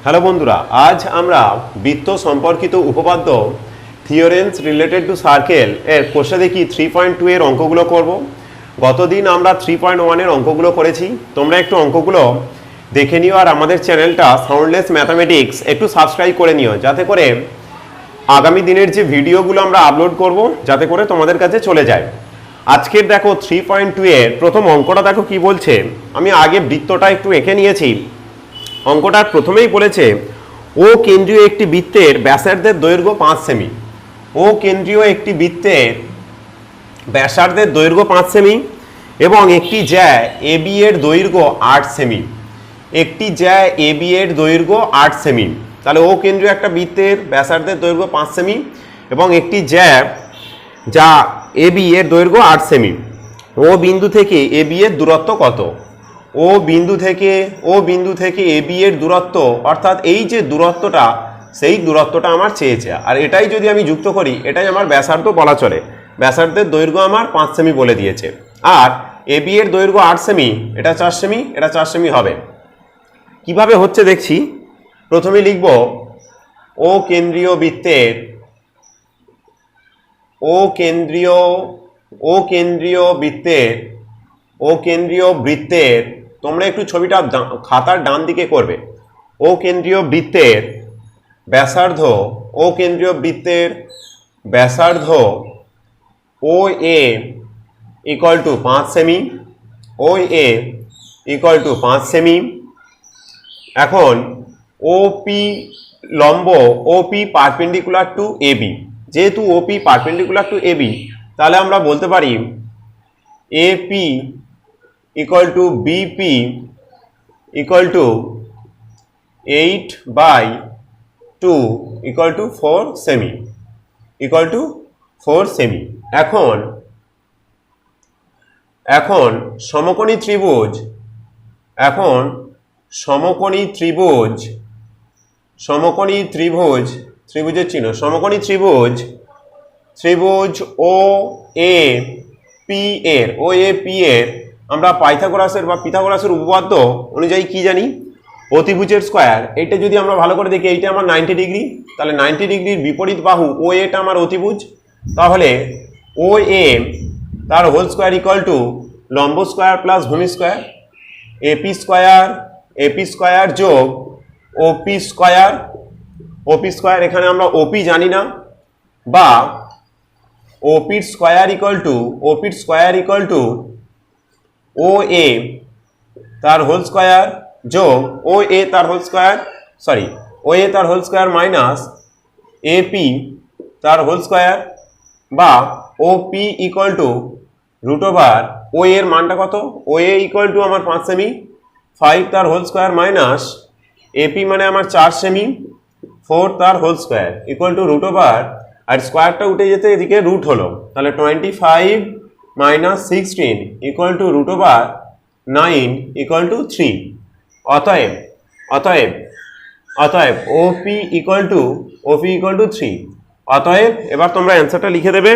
Hello বন্ধুরা, আজ আমরা বৃত্ত সম্পর্কিত উপপাদ্য থিওরেমস রিলেটেড টু সার্কেল এর কোষে দেখি 3.2 এর অঙ্কগুলো করব। গতদিন আমরা 3.1 এর অঙ্কগুলো করেছি। তোমরা একটু অঙ্কগুলো দেখে নিও আর আমাদের চ্যানেলটা সাউন্ডলেস ম্যাথামেটিক্স একটু সাবস্ক্রাইব করে নিও, যাতে করে আগামী দিনের যে ভিডিওগুলো আমরা আপলোড করব যাতে করে তোমাদের কাছে চলে যায়। আজকের দেখো 3.2 এর প্রথম অঙ্কটা দেখো কি বলছে। আমি আগে বৃত্তটা একটু এঁকে নিয়েছি। অঙ্কটার প্রথমেই বলেছে ও কেন্দ্রীয় একটি বৃত্তের ব্যাসার্ধের দৈর্ঘ্য 5 সেমি। ও কেন্দ্রীয় একটি বৃত্তের ব্যাসার্ধের দৈর্ঘ্য 5 সেমি এবং একটি জ্যা এবি এর দৈর্ঘ্য 8 সেমি। একটি জ্যা এবি এর দৈর্ঘ্য 8 সেমি। তাহলে ও কেন্দ্রীয় একটা বৃত্তের ব্যাসার্ধের দৈর্ঘ্য 5 সেমি এবং একটি জ্যা যা এবি এর দৈর্ঘ্য 8 সেমি। ও বিন্দু থেকে এবি এর দূরত্ব কত? ও বিন্দু থেকে এবি এর দূরত্ব, অর্থাৎ এই যে দূরত্বটা, সেই দূরত্বটা আমার চেয়েছে। আর এটাই যদি আমি যুক্ত করি, এটাই আমার ব্যাসার্ধ বলা চলে। ব্যাসার্ধের দৈর্ঘ্য আমার 5 সেমি বলে দিয়েছে। আর এবি এর দৈর্ঘ্য 8 সেমি, এটা 4 সেমি, এটা 4 সেমি হবে। কিভাবে হচ্ছে দেখছি। প্রথমে লিখব ও কেন্দ্রীয় বৃত্তের তোমরা একটু ছবিটা খাতার ডান দিকে করবে। ও কেন্দ্রীয় বৃত্তের ব্যাসার্ধ ও এ ইকুয়াল টু 5 সেমি। এখন ওপি লম্ব, ওপি পারপেন্ডিকুলার টু এবি। যেহেতু ওপি পারপেন্ডিকুলার টু এবি, তাহলে আমরা বলতে পারি AP equal to BP equal to 8/2 equal to 4 সেমি। এখন সমকোণী ত্রিভুজ, ত্রিভুজের চিহ্ন, সমকোণী ত্রিভুজ ও এ পি এর আমরা পিথাগোরাসের উপপাদ্য অনুযায়ী কি জানি? অতিভুজের স্কয়ার। এটা যদি আমরা ভালো করে দেখি, এইটা আমার 90 ডিগ্রি, তাহলে 90 ডিগ্রির বিপরীত বাহু ও এটা আমার অতিভুজ। তাহলে ও এ তার হোল স্কয়ার ইকুয়াল টু লম্ব স্কয়ার প্লাস ভূমি স্কয়ার, এপি স্কয়ার যোগ ওপি স্কয়ার। এখানে আমরা ওপি জানি না, বা ওপির স্কয়ার ইকুয়াল টু ও এ তার হোল স্কয়ার যোগ ও এ তার হোল স্কয়ার মাইনাস এপি তার হোল স্কয়ার, বা OP equal to root over ও এর মানটা কত? ও এ ইকুয়াল টু আমার 5 সেমি, 5 তার হোল স্কয়ার মাইনাস এপি মানে আমার 4 সেমি, 4 তার whole square equal to root over, আর স্কয়ারটা উঠে যেতে এদিকে রুট হলো, তাহলে 25 minus 16 equal to root over 9 equal to 3। অতএব ওপি ইকুয়াল টু 3। অতএব এবার তোমরা অ্যান্সারটা লিখে দেবে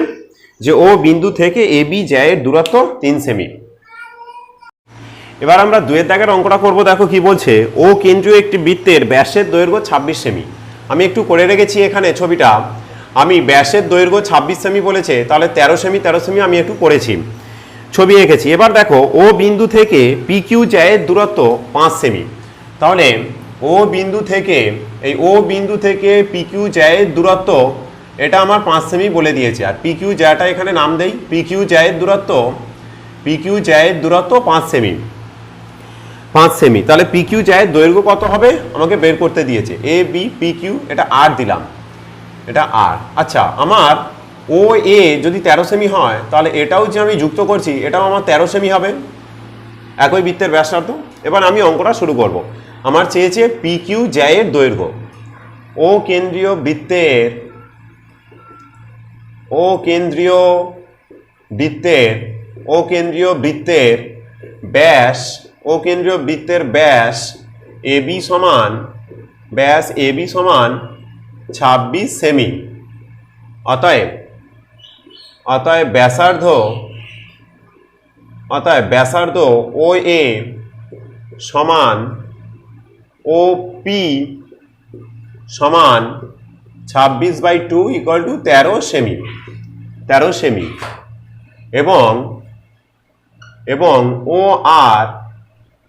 যে ও বিন্দু থেকে এবি জ্যায়ের দূরত্ব 3 সেমি। এবার আমরা 2 দাগের অঙ্কটা করব। দেখো কি বলছে, ও কেন্দ্রীয় একটি বৃত্তের ব্যাসের দৈর্ঘ্য 26 সেমি। আমি একটু করে রেখেছি এখানে ছবিটা। আমি ব্যাসের দৈর্ঘ্য 26 সেমি বলেছে, তাহলে 13 সেমি আমি একটু করেছি, ছবি এঁকেছি। এবার দেখো ও বিন্দু থেকে পিকিউ জ্যায়ের দূরত্ব 5 সেমি। তাহলে ও বিন্দু থেকে পিকিউ জ্যায়ের দূরত্ব এটা আমার 5 সেমি বলে দিয়েছে। আর পিকিউ জ্যাটা এখানে নাম দেই, পিকিউ জ্যায়ের দূরত্ব 5 সেমি। তাহলে পিকিউ জ্যায়ের দৈর্ঘ্য কত হবে আমাকে বের করতে দিয়েছে। এ বি পিকিউ, এটা আর দিলাম, এটা আর। আচ্ছা, আমার ও এ যদি 13 সেমি হয়, তাহলে এটাও যে আমি যুক্ত করছি এটাও আমার 13 সেমি হবে, একই বৃত্তের ব্যাসার্ধ। এবার আমি অঙ্কটা শুরু করব। আমার চেয়েছে পিকিউ জ্যায়ের দৈর্ঘ্য। ও কেন্দ্রীয় বৃত্তের ব্যাস এবি সমান 26 সেমি। অতএব ব্যাসার্ধ ও এ সমান ও পি সমান 26/2 ইকুয়াল টু 13 সেমি, 13 সেমি, এবং এবং ও আর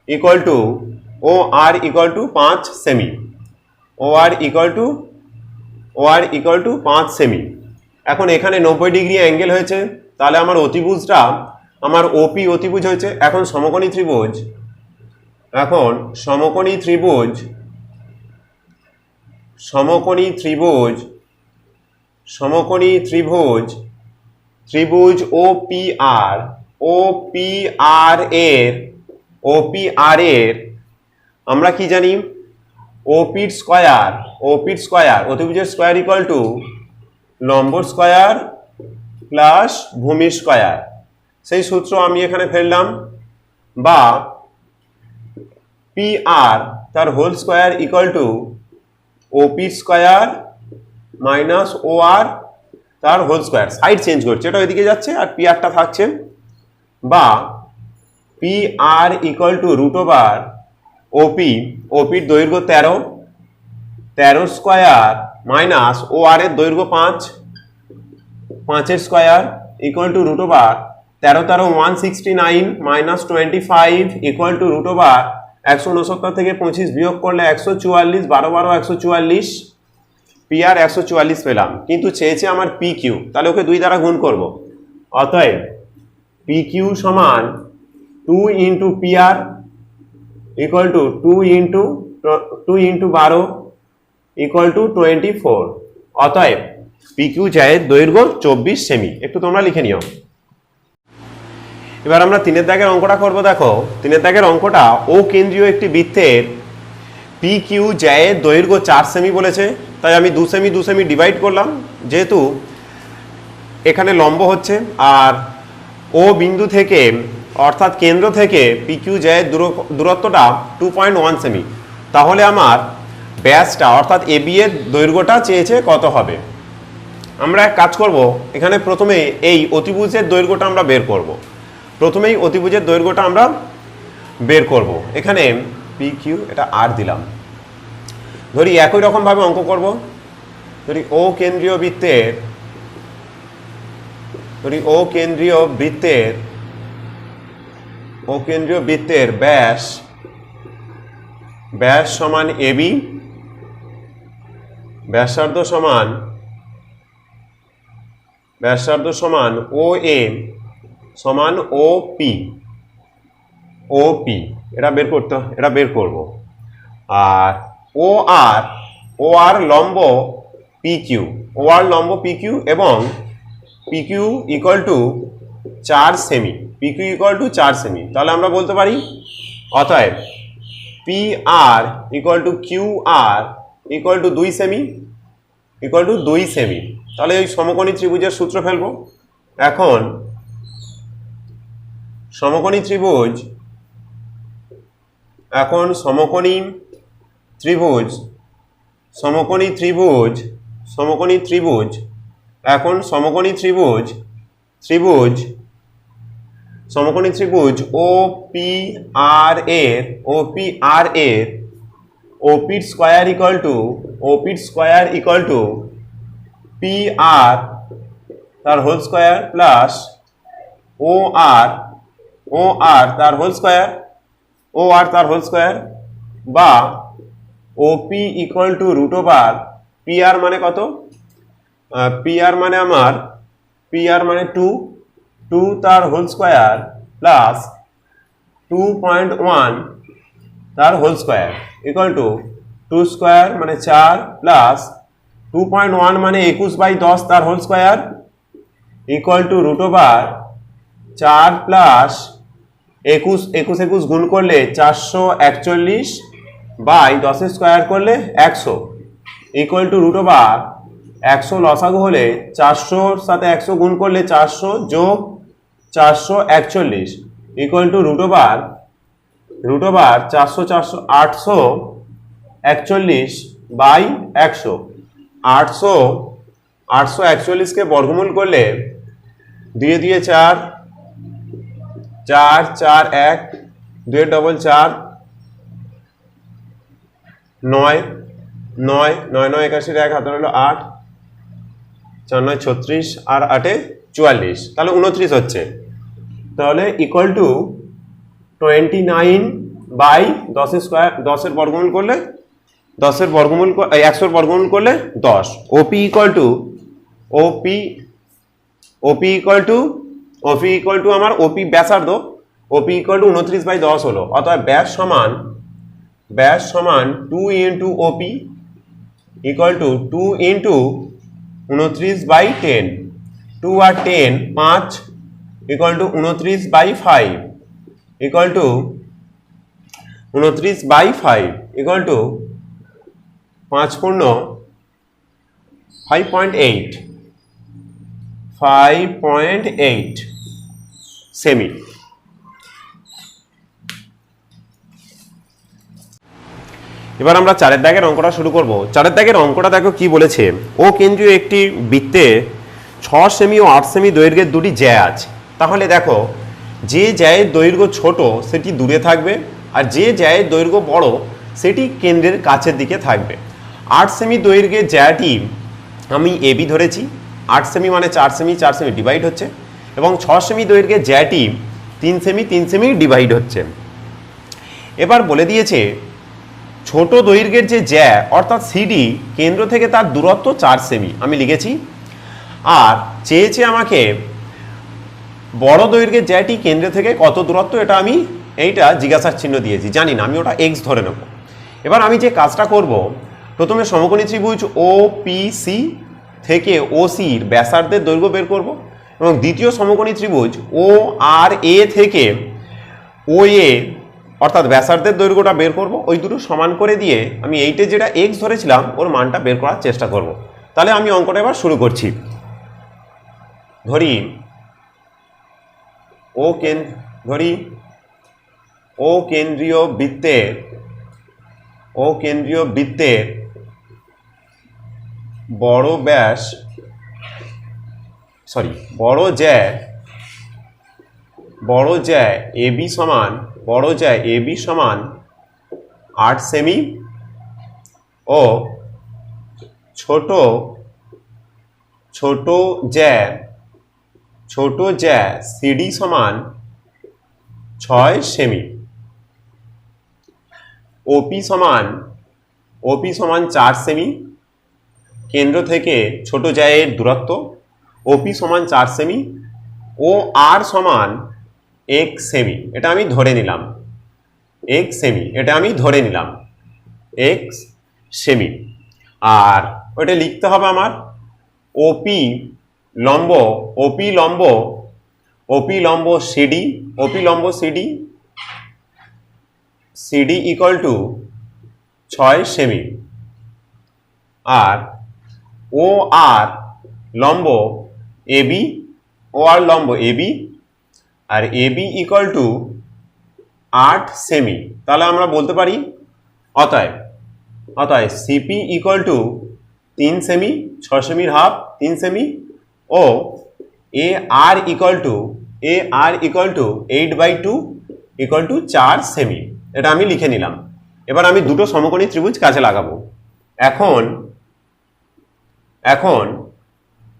ইকুয়াল টু 5 সেমি, ও আর ইকুয়াল টু 5 সেমি। এখন এখানে 90 ডিগ্রি অ্যাঙ্গেল হয়েছে, তাহলে আমার অতিভুজটা, আমার ওপি অতিভুজ হয়েছে। এখন সমকোণী ত্রিভুজ, ত্রিভুজ ওপিআর এর আমরা কি জানি, ওপির স্কয়ার অতিভুজের স্কয়ার ইকুয়াল টু লম্বর স্কয়ার প্লাস ভূমির স্কয়ার। সেই সূত্র আমি এখানে ফেললাম, বা পি আর তার whole square equal to OP square minus O R তার হোল স্কয়ার। সাইড চেঞ্জ করছে, এটা ওইদিকে যাচ্ছে আর পি আরটা থাকছে, বা P R equal to root over ওপির দৈর্ঘ্য 13 স্কয়ার মাইনাস ও আর এর দৈর্ঘ্য 5 এর square equal to root over 13 169 minus 25 equal to root over 169 থেকে 25 বিয়োগ করলে 144, 12 144, পি আর 144 পেলাম। কিন্তু চেয়েছে আমার পি কিউ, তাহলে ওকে 2 দ্বারা গুণ করব। অতএব পি কিউ সমান 2 into P R equal to 2 into 12 equal to 24। অতএব পি কিউ চায়ের দৈর্ঘ্য 24 সেমি। একটু তোমরা লিখে নিও। এবার আমরা 3 দাগের অঙ্কটা করব। দেখো 3 দাগের অঙ্কটা, ও কেন্দ্রীয় একটি বৃত্তের পি কিউ জ্যায়ের দৈর্ঘ্য 4 সেমি বলেছে, তাই আমি 2 সেমি ডিভাইড করলাম, যেহেতু এখানে লম্ব হচ্ছে, আর ও বিন্দু থেকে অর্থাৎ কেন্দ্র থেকে পি কিউ জ্যায়ের দূরত্বটা 2.1 সেমি। তাহলে আমার ব্যাসটা অর্থাৎ এ বি এর দৈর্ঘ্যটা চেয়েছে কত হবে। আমরা এক কাজ করব, এখানে প্রথমে এই অতিভুজের দৈর্ঘ্যটা আমরা বের করব। এখানে পি কিউ এটা আর দিলাম। ধরি একই রকম ভাবে অঙ্ক করব। ধরি ও কেন্দ্রীয় বৃত্তের ব্যাস সমান এবি, ব্যাসার্ধ সমান ও এ সমান ও পি, এটা বের করব। আর ও আর লম্ব পি কিউ, এবং পি কিউ ইকুয়াল টু 4 সেমি, তাহলে আমরা বলতে পারি অতএব P R equal to Q R equal to 2 সেমি, তাহলে ওই সমকোণী ত্রিভুজের সূত্র ফেলবো। এখন সমকোণী ত্রিভুজ ও পি আর এর ওপির square equal to P R তার whole square plus O R তার হোল স্কয়ার, বা OP equal to root over P R মানে কত, পি আর মানে 2 তার হোল স্কয়ার প্লাস 2.1 তার whole square equal to 2 square মানে 4 প্লাস 2.1 মানে 21/10 তার whole square equal to root over 4 plus 21 গুণ করলে 441 বাই 10 স্কয়ার করলে 100 ইকুয়াল টু রুট ওভার 100 লসাগু হলে 400 সাথে 100 গুণ করলে 400 যোগ 441 equal to root over 841 by 100। 841 কে বর্গমূল করলে 2 দিয়ে 4 4 4 1 2 ডবল 4 9 9 9 9 81 এক হাতে হলো 8 4 9 36 আর 8 44 তাহলে 29 হচ্ছে তাহলে ইকুয়াল টু 29 বাই 10 স্কয়ার 10 এর বর্গমূল করলে 10 এর বর্গমূল 100 এর বর্গমূল করলে 10 OP equal to OP equal to আমার ওপি ব্যাসার্ধ ওপি ইকুয়াল টু 29 বাই 10 হলো অতএব ব্যাস সমান 2 into OP equal to 2 into 29 by 10 2 আর 10 5 equal to 29 by 5 equal to 29 by 5 equal to 5 পূর্ণ 5.8 সেমি এবার আমরা 4 দাগের অঙ্কটা শুরু করব 4 দাগের অঙ্কটা দেখো কি বলেছে ও কেন্দ্রীয় একটি বৃত্তে 6 সেমি ও 8 সেমি দৈর্ঘ্যের দুটি জ্যা আছে তাহলে দেখো যে জ্যায়ের দৈর্ঘ্য ছোট সেটি দূরে থাকবে আর যে জ্যায়ের দৈর্ঘ্য বড় সেটি কেন্দ্রের কাছের দিকে থাকবে 8 সেমি দৈর্ঘ্যের জ্যাটি আমি এবি ধরেছি 8 সেমি মানে 4 সেমি ডিভাইড হচ্ছে এবং 6 সেমি দৈর্ঘ্যের জ্যাটি 3 সেমি ডিভাইড হচ্ছে এবার বলে দিয়েছে ছোট দৈর্ঘ্যের যে জ্যা অর্থাৎ সিডি কেন্দ্র থেকে তার দূরত্ব 4 সেমি আমি লিখেছি আর চেয়েছে আমাকে বড় দৈর্ঘ্যের জ্যাটি কেন্দ্র থেকে কত দূরত্ব এটা আমি এইটা জিজ্ঞাসার চিহ্ন দিয়েছি জানি না আমি ওটা এক্স ধরে নেব এবার আমি যে কাজটা করব প্রথমে সমকোণী ত্রিভুজ ওপিসি থেকে ওসির ব্যাসার্ধের দৈর্ঘ্য বের করব এবং দ্বিতীয় সমকোণী ত্রিভুজ ও আর এ থেকে ও এ অর্থাৎ ব্যাসার্ধের দৈর্ঘ্যটা বের করব ওই দুটো সমান করে দিয়ে আমি এইটে যেটা এক্স ধরেছিলাম ওর মানটা বের করার চেষ্টা করব তাহলে আমি অঙ্কটা এবার শুরু করছি ধরি ও কেন্দ্রীয় বৃত্তের বড় জ্যা এবি সমান 8 সেমি ও ছোট জ্যা সিডি সমান 6 সেমি ওপি সমান 4 সেমি কেন্দ্র থেকে ছোট জ্যায়ের দূরত্ব ওপি সমান 4 সেমি ও আর সমান 1 সেমি এটা আমি ধরে নিলাম 1 সেমি আর ওটা লিখতে হবে আমার ওপি লম্ব সিডি ইকুয়াল টু 6 সেমি আর ও আর লম্ব এবি আর এবি ইকুয়াল টু 8 সেমি তাহলে আমরা বলতে পারি অতএব সিপি ইকুয়াল টু 3 সেমি 6 সেমির হাফ 3 সেমি ও A R equal to 8/2 equal to 4 সেমি এটা আমি লিখে নিলাম এবার আমি দুটো সমকোণী ত্রিভুজ কাজে লাগাবো এখন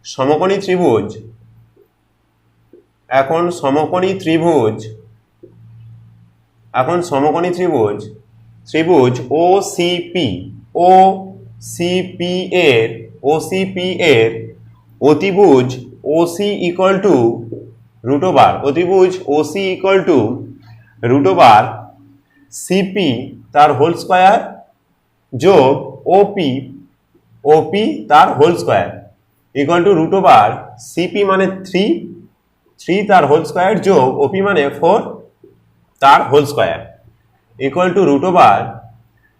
সমকোণী ত্রিভুজ ওসিপি এর অতিভুজ OC equal to root over CP তার হোল স্কয়ার যোগ ওপি তার whole square equal to root over CP মানে 3 তার হোল স্কয়ার যোগ ওপি মানে 4 তার whole square equal to root over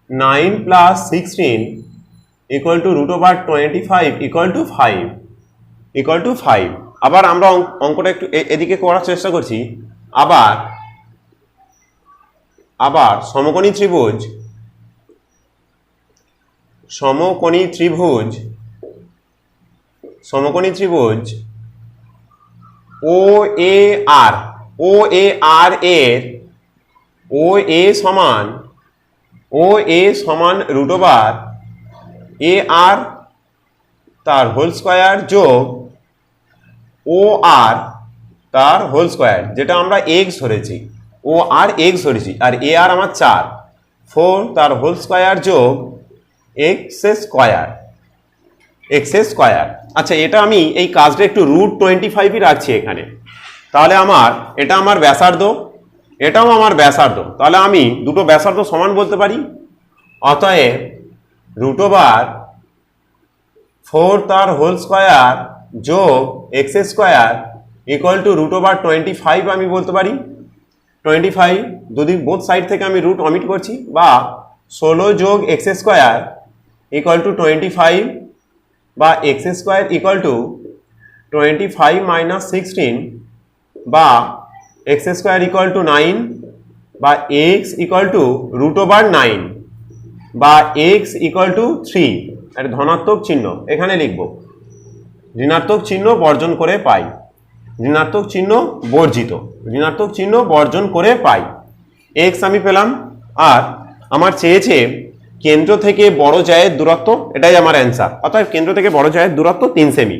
9 plus 16 equal to root over 25 equal to 5 আবার আমরা অঙ্কটা একটু এদিকে করার চেষ্টা করছি আবার সমকোণী ত্রিভুজ ও এ আর এর ও এ সমান রুট ওভার এ আর তার হোল স্কোয়ার যোগ ও আর তার হোল স্কোয়ার, যেটা আমরা এক্স ধরেছি, ও আর এক্স ধরেছি, আর এ আর আমার 4, 4 তার হোল স্কোয়ার যোগ এক্স স্কোয়ার, এক্স স্কোয়ার। আচ্ছা, এটা আমি এই কাজটা একটু √25ই রাখছি এখানে। তাহলে এটা আমার ব্যাসার্ধ, এটাও আমার ব্যাসার্ধ, তাহলে আমি দুটো ব্যাসার্ধ সমান বলতে পারি। অতএব √4 তার হোল স্কোয়ার যোগ এক্স স্কোয়ার ইকুয়াল টু √25 আমি বলতে পারি। 25 যদি বোথ সাইড থেকে আমি রুট অমিট করছি, বা 16 যোগ এক্স স্কোয়ার ইকুয়াল টু 25, বা x square equal to 25 minus 16, বা এক্স স্কোয়ার ইকুয়াল টু 9, বা এক্স ইকুয়াল টু √9, বা এক্স ইকুয়াল টু 3। একটা ধনাত্মক চিহ্ন এখানে লিখব, ঋণাত্মক চিহ্ন বর্জন করে পাই, ঋণাত্মক চিহ্ন বর্জিত, ঋণাত্মক চিহ্ন বর্জন করে পাই। এক্স আমি পেলাম, আর আমার চেয়েছে কেন্দ্র থেকে বড় জায়ের দূরত্ব, এটাই আমার অ্যান্সার। অর্থাৎ কেন্দ্র থেকে বড় জায়ের দূরত্ব 3 সেমি।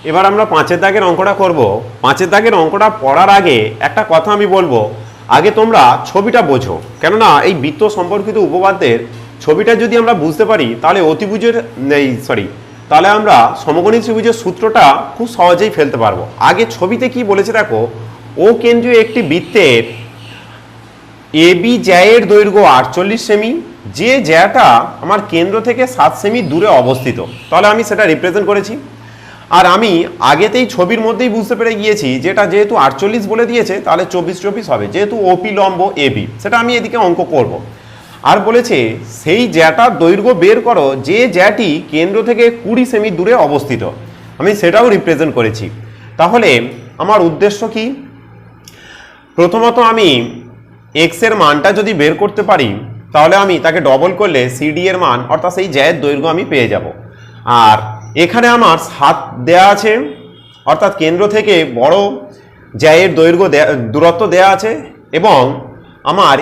এবার আমরা 5-এর দাগের অঙ্কটা করব। 5-এর দাগের অঙ্কটা পড়ার আগে একটা কথা আমি বলবো, আগে তোমরা ছবিটা বোঝো, কেননা এই বৃত্ত সম্পর্কিত উপপাদ্যের ছবিটা যদি আমরা বুঝতে পারি, তাহলে তাহলে আমরা সমকোণী ত্রিভুজের সূত্রটা খুব সহজেই ফেলতে পারবো। আগে ছবিতে কি বলেছে দেখো, ও কেন্দ্রীয় একটি বৃত্তের এবি জ্যায়ের দৈর্ঘ্য 48 সেমি, যে জ্যাটা আমার কেন্দ্র থেকে 7 সেমি দূরে অবস্থিত। তাহলে আমি সেটা রিপ্রেজেন্ট করেছি, আর আমি আগেতেই ছবির মধ্যেই বুঝতে পেরে গিয়েছি যেটা যেহেতু 48 বলে দিয়েছে, তাহলে 24 হবে, যেহেতু ওপি লম্ব এবি, সেটা আমি এদিকে অঙ্ক করব। আর বলেছে সেই জ্যাটার দৈর্ঘ্য বের করো যে জ্যাটি কেন্দ্র থেকে 20 সেমি দূরে অবস্থিত, আমি সেটাও রিপ্রেজেন্ট করেছি। তাহলে আমার উদ্দেশ্য কি, প্রথমত আমি এক্স এর মানটা যদি বের করতে পারি, তাহলে আমি তাকে ডবল করলে সিডি এর মান অর্থাৎ সেই জ্যায়ের দৈর্ঘ্য আমি পেয়ে যাব। আর এখানে আমার 7 দেয়া আছে, অর্থাৎ কেন্দ্র থেকে বড় জ্যায়ের দৈর্ঘ্য দূরত্ব দেয়া আছে, এবং আমার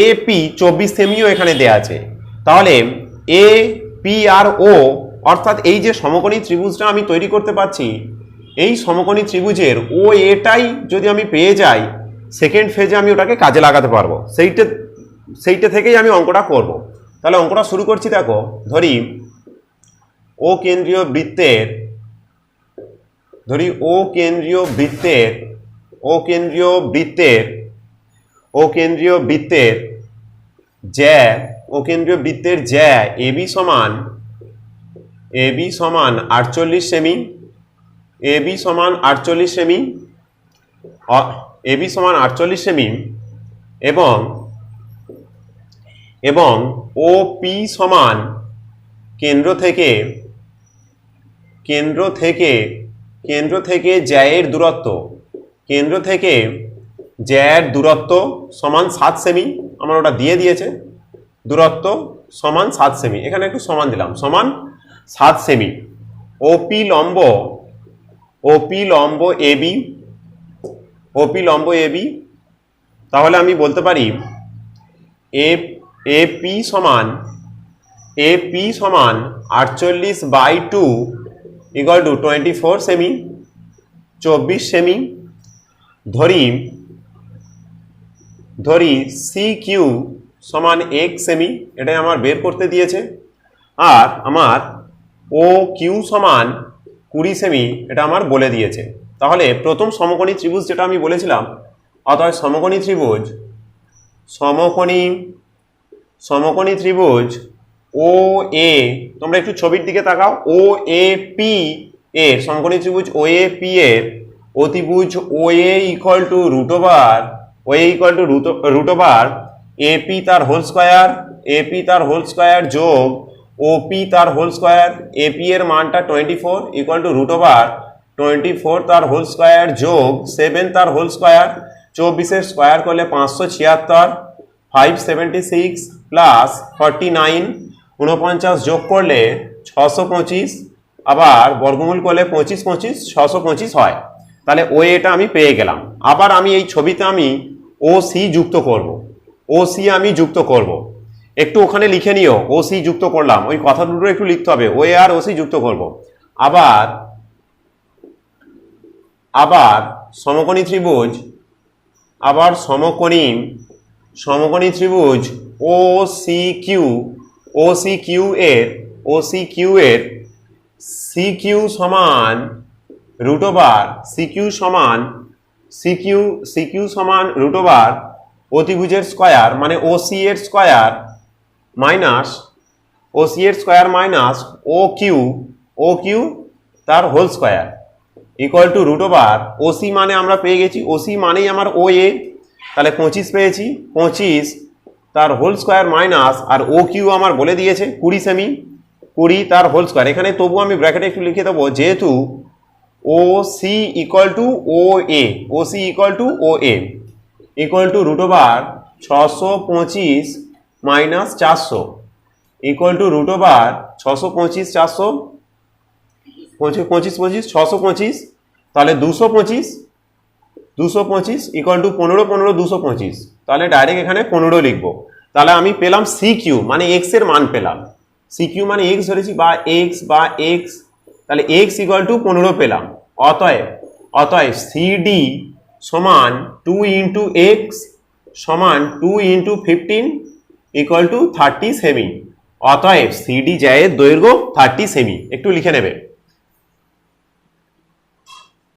এপি 24 সেমিও এখানে দেয়া আছে। তাহলে এ পি আর ও, অর্থাৎ এই যে সমকোণী ত্রিভুজটা আমি তৈরি করতে পারছি, এই সমকোণী ত্রিভুজের ও এটাই যদি আমি পেয়ে যাই, সেকেন্ড ফেজে আমি ওটাকে কাজে লাগাতে পারবো। সেইটা থেকেই আমি অঙ্কটা করব। তাহলে অঙ্কটা শুরু করছি। দেখো, ধরি ও কেন্দ্রীয় বৃত্তের জ্যা এবি সমান 48 সেমি, এবি সমান 48 সেমি, এবং ও পি সমান কেন্দ্র থেকে জ্যায়ের দূরত্ব সমান 7 সেমি, আমার ওটা দিয়ে দিয়েছে, দূরত্ব সমান 7 সেমি, এখানে একটু সমান দিলাম, সমান 7 সেমি। ওপি লম্ব এবি, তাহলে আমি বলতে পারি এপি সমান 48/2 ইকুয়াল টু 24 সেমি, 24 সেমি। ধরি সি কিউ সমান 1 সেমি, এটাই আমার বের করতে দিয়েছে, আর আমার ও কিউ সমান 20 সেমি, এটা আমার বলে দিয়েছে। তাহলে প্রথম সমকোণী ত্রিভুজ যেটা আমি বলেছিলাম, অর্থাৎ সমকোণী ত্রিভুজ ও এ, তোমরা একটু ছবির দিকে তাকাও, ও এ পি এর সমকোণী ত্রিভুজ ও এ পি এর অতিভুজ ও এ ইকুয়াল টু √/, এপি তার হোল স্কোয়ার যোগ ওপি তার হোল স্কোয়ার, এপি এর মানটা 24 ইকুয়াল টু √/24 তার হোল স্কোয়ার যোগ 7 তার হোল স্কোয়ার, 24 এর স্কোয়ার করলে 576, 576 প্লাস 49, 49 যোগ করলে 625, আবার বর্গমূল করলে 25 25 625 হয়। তাহলে ও এটা আমি পেয়ে গেলাম। আবার আমি এই ছবিতে আমি ও সি যুক্ত করব, একটু ওখানে লিখে নিও, ও সি যুক্ত করলাম, ওই কথা দুটো একটু লিখতে হবে, ও আর ও সি যুক্ত করব। আবার আবার সমকোণী ত্রিভুজ, আবার সমকোণী ত্রিভুজ ও সি কিউ এর সি কিউ সমান রুট ওভার রুট ওভার অতিভুজের স্কয়ার মানে ও সি এর স্কয়ার মাইনাস ও কিউ তার whole square equal to root over O C মানে আমরা পেয়ে গেছি, ও সি মানেই আমার ও এ, তাহলে 25 পেয়েছি, 25 তার হোল স্কয়ার মাইনাস, আর ও কিউ আমার বলে দিয়েছে 20 সেমি, 20 তার হোল স্কয়ার। এখানে তবু আমি ব্র্যাকেটে একটু লিখে দেবো, যেহেতু O C equal to root over 625 minus 400 equal to root over 625 400 25 625, তাহলে 225 ইকুয়াল টু 15 225, তাহলে ডাইরেক্ট এখানে 15 লিখবো। তাহলে আমি পেলাম সি কিউ মানে এক্স এর মান পেলাম, সি কিউ মানে এক্স ধরেছি বা এক্স, তাহলে এক্স ইকুয়াল টু 15 পেলাম। অতএব সিডি সমান 2 ইন্টু এক্স সমান 2 ইন্টু 15 ইকুয়াল টু 30 সেমি। অতএব সিডি জায়ের দৈর্ঘ্য 30 সেমি, একটু লিখে নেবে।